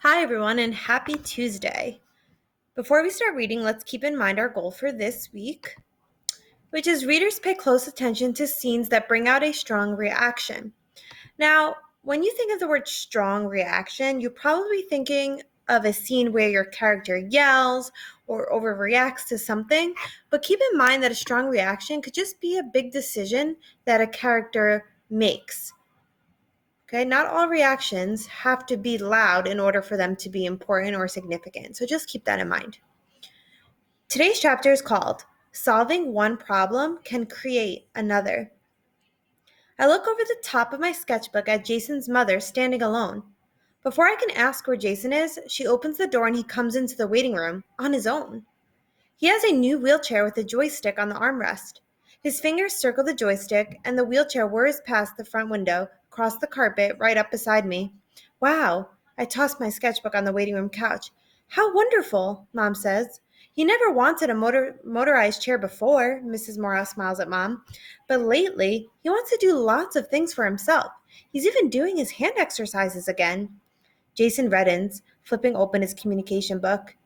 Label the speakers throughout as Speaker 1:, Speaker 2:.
Speaker 1: Hi, everyone, and happy Tuesday. Before we start reading, let's keep in mind our goal for this week, which is readers pay close attention to scenes that bring out a strong reaction. Now, when you think of the word strong reaction, you're probably thinking of a scene where your character yells or overreacts to something, but keep in mind that a strong reaction could just be a big decision that a character makes. Okay, not all reactions have to be loud in order for them to be important or significant. So just keep that in mind. Today's chapter is called Solving One Problem Can Create Another. I look over the top of my sketchbook at Jason's mother standing alone. Before I can ask where Jason is, she opens the door and he comes into the waiting room on his own. He has a new wheelchair with a joystick on the armrest. His fingers circle the joystick, and the wheelchair whirs past the front window, across the carpet, right up beside me. Wow! I toss my sketchbook on the waiting room couch. How wonderful, Mom says. He never wanted a motorized chair before, Mrs. Morrow smiles at Mom. But lately, he wants to do lots of things for himself. He's even doing his hand exercises again. Jason reddens, flipping open his communication book.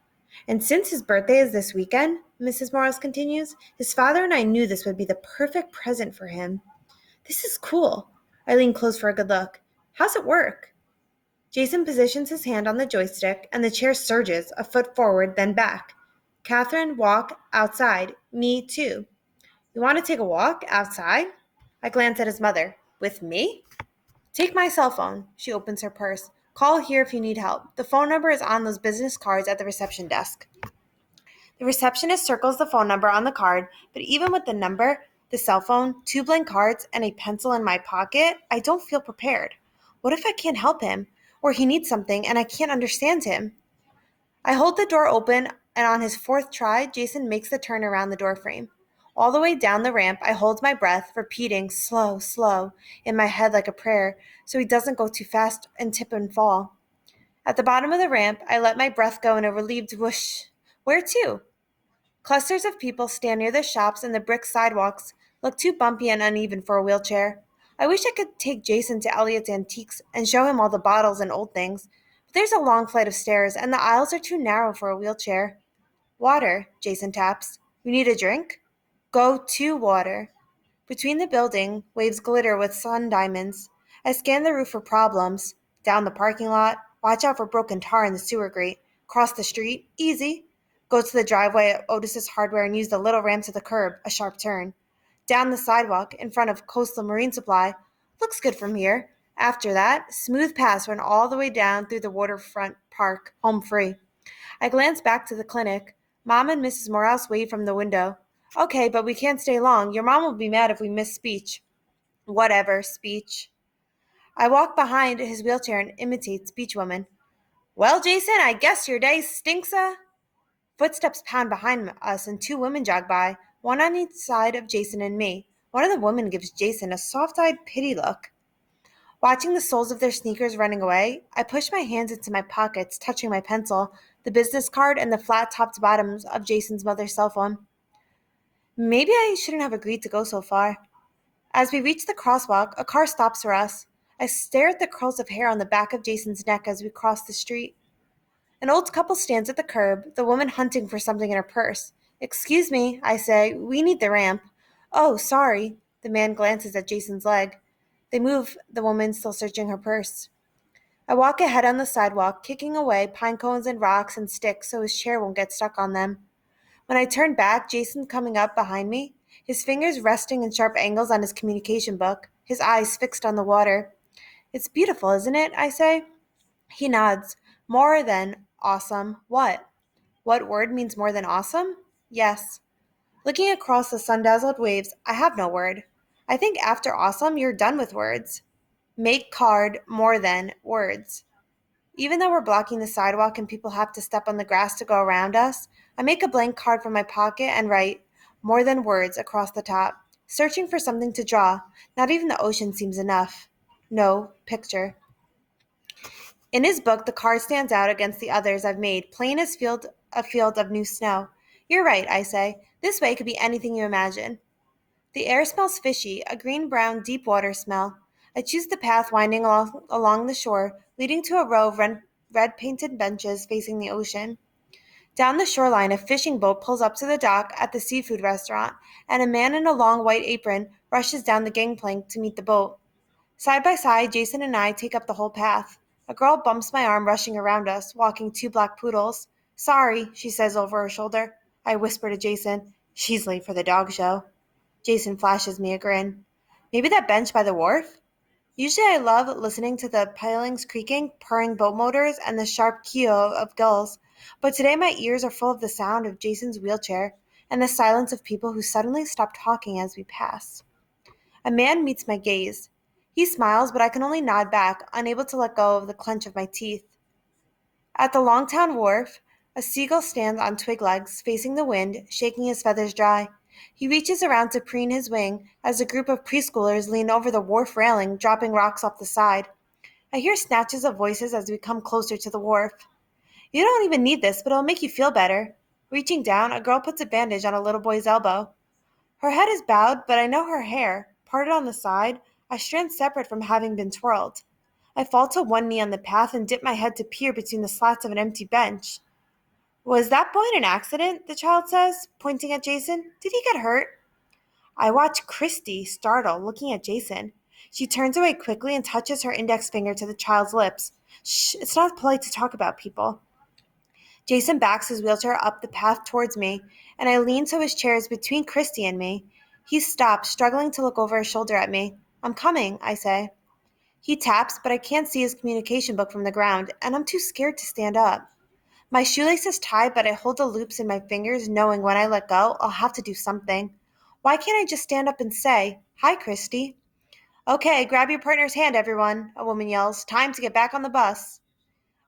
Speaker 1: And since his birthday is this weekend, Mrs. Morris continues, his father and I knew this would be the perfect present for him. This is cool. I lean close for a good look. How's it work? Jason positions his hand on the joystick, and the chair surges, a foot forward, then back. Catherine, walk outside. Me too. You want to take a walk outside? I glance at his mother. With me? Take my cell phone. She opens her purse. Call here if you need help. The phone number is on those business cards at the reception desk. The receptionist circles the phone number on the card, but even with the number, the cell phone, two blank cards, and a pencil in my pocket, I don't feel prepared. What if I can't help him? Or he needs something and I can't understand him? I hold the door open, and on his fourth try, Jason makes the turn around the doorframe. All the way down the ramp, I hold my breath, repeating slow, slow, in my head like a prayer, so he doesn't go too fast and tip and fall. At the bottom of the ramp, I let my breath go in a relieved whoosh. Where to? Clusters of people stand near the shops, and the brick sidewalks look too bumpy and uneven for a wheelchair. I wish I could take Jason to Elliot's Antiques and show him all the bottles and old things, but there's a long flight of stairs, and the aisles are too narrow for a wheelchair. Water, Jason taps. You need a drink? Go to water. Between the building, waves glitter with sun diamonds. I scan the roof for problems. Down the parking lot. Watch out for broken tar in the sewer grate. Cross the street. Easy. Go to the driveway at Otis's Hardware and use the little ramp to the curb. A sharp turn. Down the sidewalk in front of Coastal Marine Supply. Looks good from here. After that, smooth pass run all the way down through the waterfront park. Home free. I glance back to the clinic. Mom and Mrs. Morales wave from the window. Okay, but we can't stay long. Your mom will be mad if we miss speech. Whatever, speech. I walk behind his wheelchair and imitate speech woman. Well, Jason, I guess your day stinks. Footsteps pound behind us and two women jog by, one on each side of Jason and me. One of the women gives Jason a soft-eyed pity look. Watching the soles of their sneakers running away, I push my hands into my pockets, touching my pencil, the business card, and the flat-topped bottoms of Jason's mother's cell phone. Maybe I shouldn't have agreed to go so far. As we reach the crosswalk, a car stops for us. I stare at the curls of hair on the back of Jason's neck as we cross the street. An old couple stands at the curb, the woman hunting for something in her purse. Excuse me, I say, we need the ramp. Oh, sorry. The man glances at Jason's leg. They move, the woman still searching her purse. I walk ahead on the sidewalk, kicking away pine cones and rocks and sticks so his chair won't get stuck on them. When I turn back, Jason's coming up behind me, his fingers resting in sharp angles on his communication book, his eyes fixed on the water. It's beautiful, isn't it? I say. He nods. More than awesome. What? What word means more than awesome? Yes. Looking across the sun-dazzled waves, I have no word. I think after awesome, you're done with words. Make card more than words. Even though we're blocking the sidewalk and people have to step on the grass to go around us, I make a blank card from my pocket and write more than words across the top, searching for something to draw. Not even the ocean seems enough. No picture. In his book, the card stands out against the others I've made, plain as a field of new snow. You're right, I say. This way could be anything you imagine. The air smells fishy, a green-brown, deep water smell. I choose the path winding along the shore, leading to a row of red-painted benches facing the ocean. Down the shoreline, a fishing boat pulls up to the dock at the seafood restaurant, and a man in a long white apron rushes down the gangplank to meet the boat. Side by side, Jason and I take up the whole path. A girl bumps my arm, rushing around us, walking two black poodles. Sorry, she says over her shoulder. I whisper to Jason, she's late for the dog show. Jason flashes me a grin. Maybe that bench by the wharf? Usually I love listening to the pilings creaking, purring boat motors, and the sharp keel of gulls, but today my ears are full of the sound of Jason's wheelchair and the silence of people who suddenly stop talking as we pass. A man meets my gaze. He smiles, but I can only nod back, unable to let go of the clench of my teeth. At the Longtown wharf, a seagull stands on twig legs, facing the wind, shaking his feathers dry. He reaches around to preen his wing as a group of preschoolers lean over the wharf railing, dropping rocks off the side. I hear snatches of voices as we come closer to the wharf. You don't even need this, but it'll make you feel better. Reaching down, a girl puts a bandage on a little boy's elbow. Her head is bowed, but I know her hair, parted on the side, a strand separate from having been twirled. I fall to one knee on the path and dip my head to peer between the slats of an empty bench. Was that boy in an accident? The child says, pointing at Jason. Did he get hurt? I watch Christy, startled, looking at Jason. She turns away quickly and touches her index finger to the child's lips. Shh, it's not polite to talk about people. Jason backs his wheelchair up the path towards me, and I lean so his chair is between Christy and me. He stops, struggling to look over his shoulder at me. I'm coming, I say. He taps, but I can't see his communication book from the ground, and I'm too scared to stand up. My shoelace is tied, but I hold the loops in my fingers, knowing when I let go, I'll have to do something. Why can't I just stand up and say, Hi, Christy? Okay, grab your partner's hand, everyone, a woman yells. Time to get back on the bus.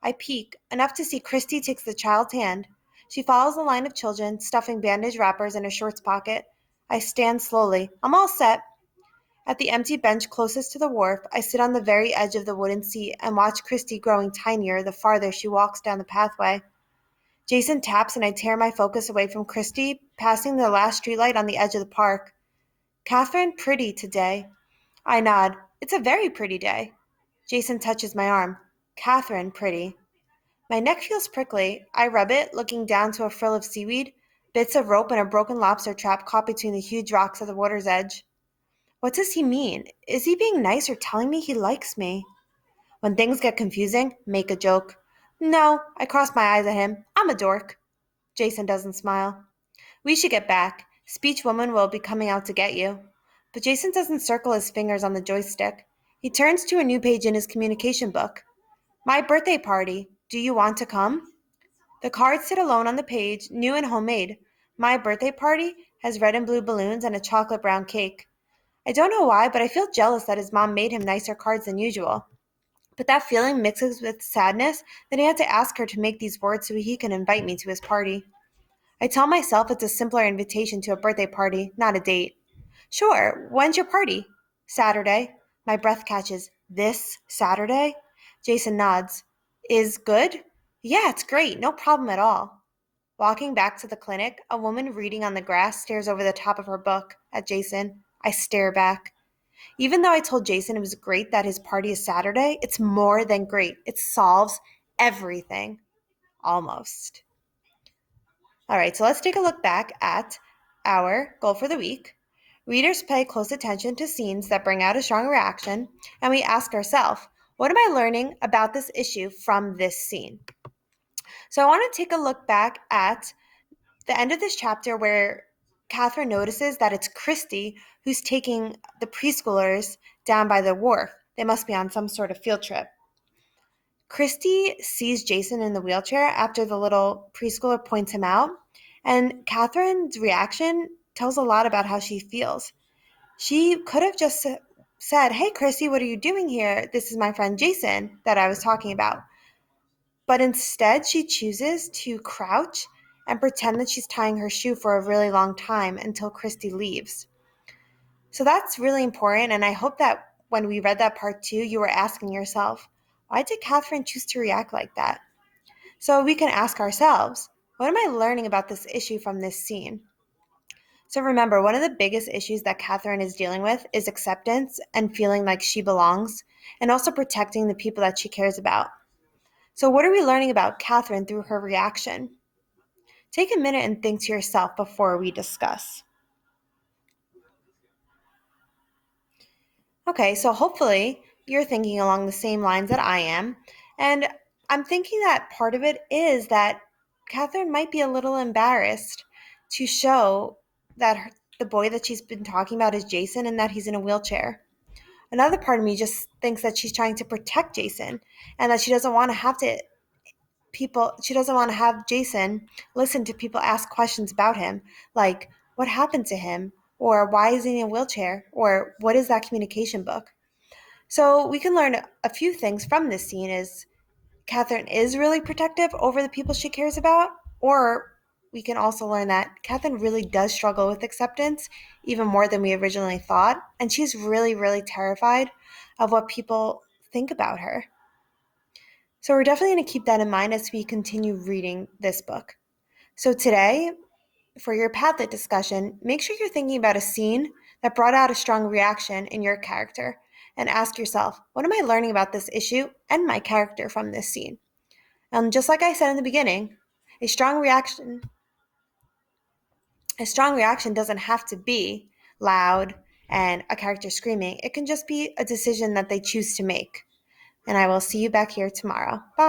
Speaker 1: I peek, enough to see Christy takes the child's hand. She follows the line of children, stuffing bandage wrappers in her shorts pocket. I stand slowly. I'm all set. At the empty bench closest to the wharf, I sit on the very edge of the wooden seat and watch Christy growing tinier the farther she walks down the pathway. Jason taps and I tear my focus away from Christy, passing the last streetlight on the edge of the park. Catherine, pretty today. I nod. It's a very pretty day. Jason touches my arm. Catherine, pretty. My neck feels prickly. I rub it, looking down to a frill of seaweed, bits of rope, and a broken lobster trap caught between the huge rocks at the water's edge. What does he mean? Is he being nice or telling me he likes me? When things get confusing, make a joke. No, I cross my eyes at him. I'm a dork. Jason doesn't smile. We should get back. Speech woman will be coming out to get you. But Jason doesn't circle his fingers on the joystick. He turns to a new page in his communication book. My birthday party. Do you want to come? The cards sit alone on the page, new and homemade. My birthday party has red and blue balloons and a chocolate brown cake. I don't know why, but I feel jealous that his mom made him nicer cards than usual. But that feeling mixes with sadness that he had to ask her to make these words so he can invite me to his party. I tell myself it's a simpler invitation to a birthday party, not a date. Sure, when's your party? Saturday. My breath catches. This Saturday? Jason nods. Is good? Yeah, it's great. No problem at all. Walking back to the clinic, a woman reading on the grass stares over the top of her book at Jason. I stare back. Even though I told Jason it was great that his party is Saturday, it's more than great. It solves everything. Almost. All right, so let's take a look back at our goal for the week. Readers pay close attention to scenes that bring out a strong reaction, and we ask ourselves, what am I learning about this issue from this scene? So I want to take a look back at the end of this chapter where Catherine notices that it's Christy who's taking the preschoolers down by the wharf. They must be on some sort of field trip. Christy sees Jason in the wheelchair after the little preschooler points him out, and Catherine's reaction tells a lot about how she feels. She could have just said, Hey, Christy, what are you doing here? This is my friend Jason that I was talking about. But instead, she chooses to crouch and pretend that she's tying her shoe for a really long time until Christy leaves. So that's really important, and I hope that when we read that part too, you were asking yourself, why did Catherine choose to react like that? So we can ask ourselves, what am I learning about this issue from this scene? So remember, one of the biggest issues that Catherine is dealing with is acceptance and feeling like she belongs, and also protecting the people that she cares about. So what are we learning about Catherine through her reaction? Take a minute and think to yourself before we discuss. Okay, so hopefully you're thinking along the same lines that I am. And I'm thinking that part of it is that Catherine might be a little embarrassed to show that the boy that she's been talking about is Jason and that he's in a wheelchair. Another part of me just thinks that she's trying to protect Jason and that she doesn't want to have Jason listen to people ask questions about him, like what happened to him, or why is he in a wheelchair, or what is that communication book. So we can learn a few things from this scene is Catherine is really protective over the people she cares about, or we can also learn that Catherine really does struggle with acceptance even more than we originally thought, and she's really, really terrified of what people think about her. So we're definitely going to keep that in mind as we continue reading this book. So today, for your Padlet discussion, make sure you're thinking about a scene that brought out a strong reaction in your character and ask yourself, what am I learning about this issue and my character from this scene? And just like I said in the beginning, a strong reaction doesn't have to be loud and a character screaming. It can just be a decision that they choose to make. And I will see you back here tomorrow. Bye.